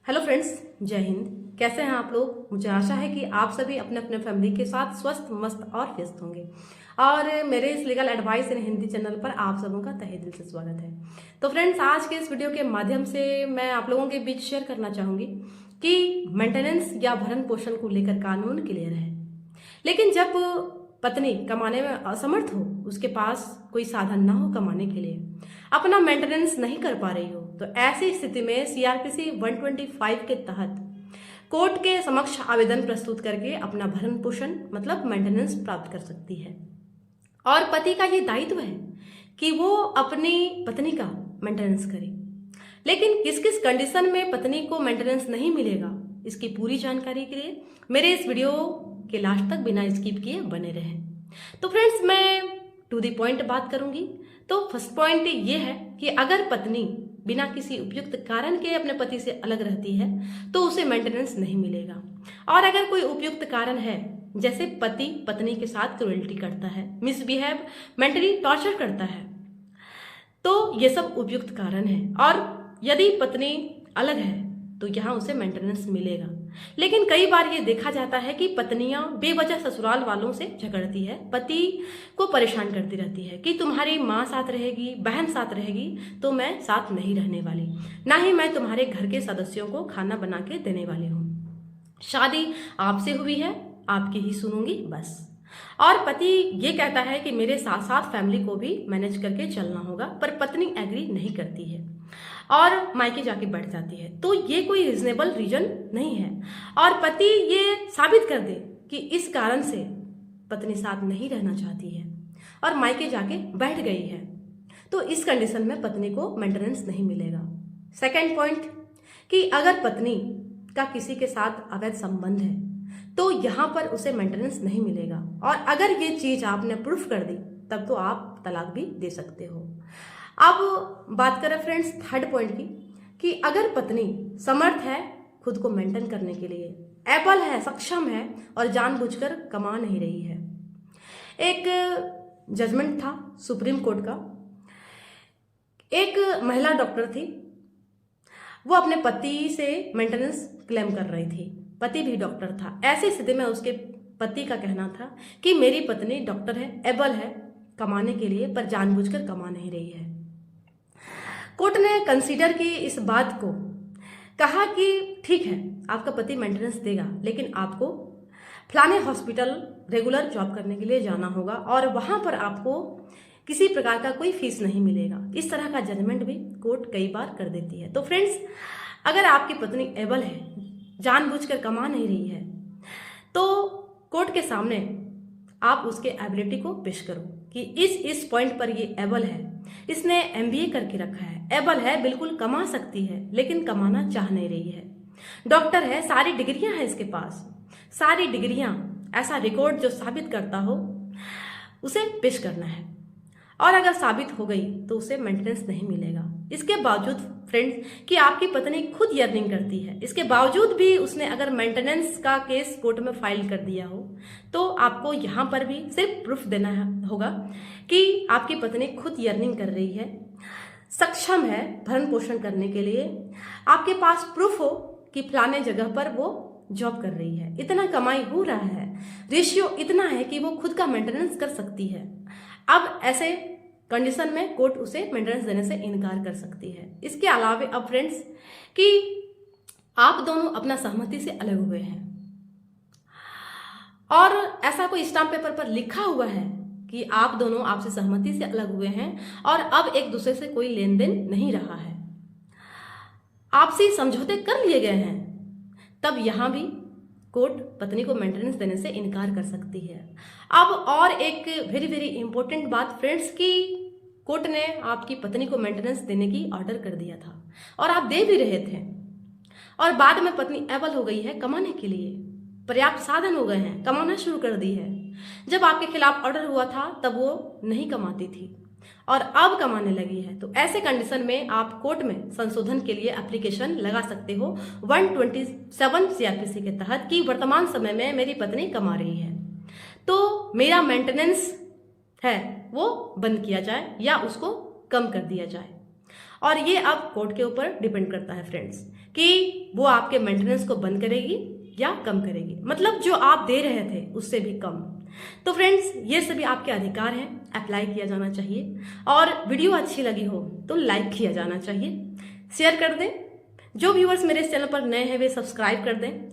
Hello friends, जय हिंद। कैसे हैं आप लोग? मुझे आशा है कि आप सभी अपने अपने फैमिली के साथ स्वस्थ, मस्त और व्यस्त होंगे। और मेरे इस legal advice in Hindi channel पर आप सबों का तहे दिल से स्वागत है। तो फ्रेंड्स, आज के इस वीडियो के माध्यम से मैं आप लोगों के बीच शेयर करना चाहूंगी कि मेंटेनेंस या भरण पोषण को लेकर कानून क्लियर है, लेकिन जब पत्नी कमाने में असमर्थ हो, उसके पास कोई साधन ना हो कमाने के लिए, अपना मेंटेनेंस नहीं कर पा रही हो, तो ऐसी स्थिति में सीआरपीसी 125 के तहत कोर्ट के समक्ष आवेदन प्रस्तुत करके अपना भरण पोषण मतलब मेंटेनेंस प्राप्त कर सकती है। और पति का ये दायित्व है कि वो अपनी पत्नी का मेंटेनेंस करे। लेकिन किस किस कंडीशन में पत्नी को मेंटेनेंस नहीं मिलेगा, इसकी पूरी जानकारी के लिए मेरे इस वीडियो के लास्ट तक बिना स्किप किए बने रहें। तो फ्रेंड्स, मैं टू द पॉइंट बात करूंगी। तो फर्स्ट पॉइंट ये है कि अगर पत्नी बिना किसी उपयुक्त कारण के अपने पति से अलग रहती है तो उसे मेंटेनेंस नहीं मिलेगा। और अगर कोई उपयुक्त कारण है, जैसे पति पत्नी के साथ क्रूएल्टी करता है, मिसबिहेव, मेंटली टॉर्चर करता है, तो ये सब उपयुक्त कारण है। और यदि पत्नी अलग है तो यहाँ उसे मेंटेनेंस मिलेगा। लेकिन कई बार ये देखा जाता है कि पत्नियां बेवजह ससुराल वालों से झगड़ती है, पति को परेशान करती रहती है कि तुम्हारी माँ साथ रहेगी, बहन साथ रहेगी, तो मैं साथ नहीं रहने वाली, ना ही मैं तुम्हारे घर के सदस्यों को खाना बना के देने वाली हूँ। शादी आपसे हुई है, आपकी ही सुनूंगी बस। और पति ये कहता है कि मेरे साथ साथ फैमिली को भी मैनेज करके चलना होगा, पर पत्नी एग्री नहीं करती है और मायके जाके बैठ जाती है। तो ये कोई रीजनेबल रीजन नहीं है। और पति ये साबित कर दे कि इस कारण से पत्नी साथ नहीं रहना चाहती है और मायके जाके बैठ गई है, तो इस कंडीशन में पत्नी को मेंटेनेंस नहीं मिलेगा। सेकेंड पॉइंट कि अगर पत्नी का किसी के साथ अवैध संबंध है तो यहाँ पर उसे मेंटेनेंस नहीं मिलेगा। और अगर ये चीज आपने प्रूफ कर दी तब तो आप तलाक भी दे सकते हो। अब बात करें फ्रेंड्स थर्ड पॉइंट की कि अगर पत्नी समर्थ है खुद को मेंटेन करने के लिए, एबल है, सक्षम है और जानबूझकर कमा नहीं रही है। एक जजमेंट था सुप्रीम कोर्ट का, एक महिला डॉक्टर थी, वो अपने पति से मेंटेनेंस क्लेम कर रही थी, पति भी डॉक्टर था। ऐसी स्थिति में उसके पति का कहना था कि मेरी पत्नी डॉक्टर है, एबल है कमाने के लिए, पर जानबूझकर कमा नहीं रही है। कोर्ट ने कंसीडर की इस बात को, कहा कि ठीक है आपका पति मेंटेनेंस देगा, लेकिन आपको फलाने हॉस्पिटल रेगुलर जॉब करने के लिए जाना होगा और वहां पर आपको किसी प्रकार का कोई फीस नहीं मिलेगा। इस तरह का जजमेंट भी कोर्ट कई बार कर देती है। तो फ्रेंड्स, अगर आपकी पत्नी एबल है, जानबूझकर कमा नहीं रही है, तो कोर्ट के सामने आप उसके एबिलिटी को पेश करो कि इस पॉइंट पर ये एबल है, इसने एमबीए करके रखा है, एबल है, बिल्कुल कमा सकती है, लेकिन कमाना चाह नहीं रही है, डॉक्टर है, सारी डिग्रियां हैं इसके पास, सारी डिग्रियां, ऐसा रिकॉर्ड जो साबित करता हो उसे पेश करना है। और अगर साबित हो गई तो उसे मेंटेनेंस नहीं मिलेगा। इसके बावजूद फ्रेंड्स कि आपकी पत्नी खुद अर्निंग करती है, इसके बावजूद भी उसने अगर मेंटेनेंस का केस कोर्ट में फाइल कर दिया हो, तो आपको यहाँ पर भी सिर्फ प्रूफ देना होगा कि आपकी पत्नी खुद अर्निंग कर रही है, सक्षम है भरण पोषण करने के लिए, आपके पास प्रूफ हो कि फलाने जगह पर वो जॉब कर रही है, इतना कमाई हो रहा है, रेशियो इतना है कि वो खुद का मेंटेनेंस कर सकती है। अब ऐसे कंडीशन में कोर्ट उसे मेंटेनेंस देने से इनकार कर सकती है। इसके अलावा अब फ्रेंड्स कि आप दोनों अपना सहमति से अलग हुए हैं और ऐसा कोई स्टाम्प पेपर पर लिखा हुआ है कि आप दोनों आपसे सहमति से अलग हुए हैं और अब एक दूसरे से कोई लेन देन नहीं रहा है, आपसी समझौते कर लिए गए हैं, तब यहां भी कोर्ट पत्नी को मेंटेनेंस देने से इनकार कर सकती है। अब और एक वेरी वेरी इंपॉर्टेंट बात फ्रेंड्स कि कोर्ट ने आपकी पत्नी को मेंटेनेंस देने की ऑर्डर कर दिया था और आप दे भी रहे थे, और बाद में पत्नी एबल हो गई है कमाने के लिए, पर्याप्त साधन हो गए हैं, कमाना शुरू कर दी है। जब आपके खिलाफ ऑर्डर हुआ था तब वो नहीं कमाती थी और अब कमाने लगी है, तो ऐसे कंडीशन में आप कोर्ट में संशोधन के लिए एप्लीकेशन लगा सकते हो 127 सीआरपीसी के तहत कि वर्तमान समय में मेरी पत्नी कमा रही है, तो मेरा मेंटेनेंस है वो बंद किया जाए या उसको कम कर दिया जाए। और ये अब कोर्ट के ऊपर डिपेंड करता है फ्रेंड्स कि वो आपके मेंटेनेंस को बंद करेगी या कम करेगी, मतलब जो आप दे रहे थे उससे भी कम। तो फ्रेंड्स ये सभी आपके अधिकार हैं, अप्लाई किया जाना चाहिए। और वीडियो अच्छी लगी हो तो लाइक किया जाना चाहिए, शेयर कर दें। जो व्यूअर्स मेरे इस चैनल पर नए हैं वे सब्सक्राइब कर दें।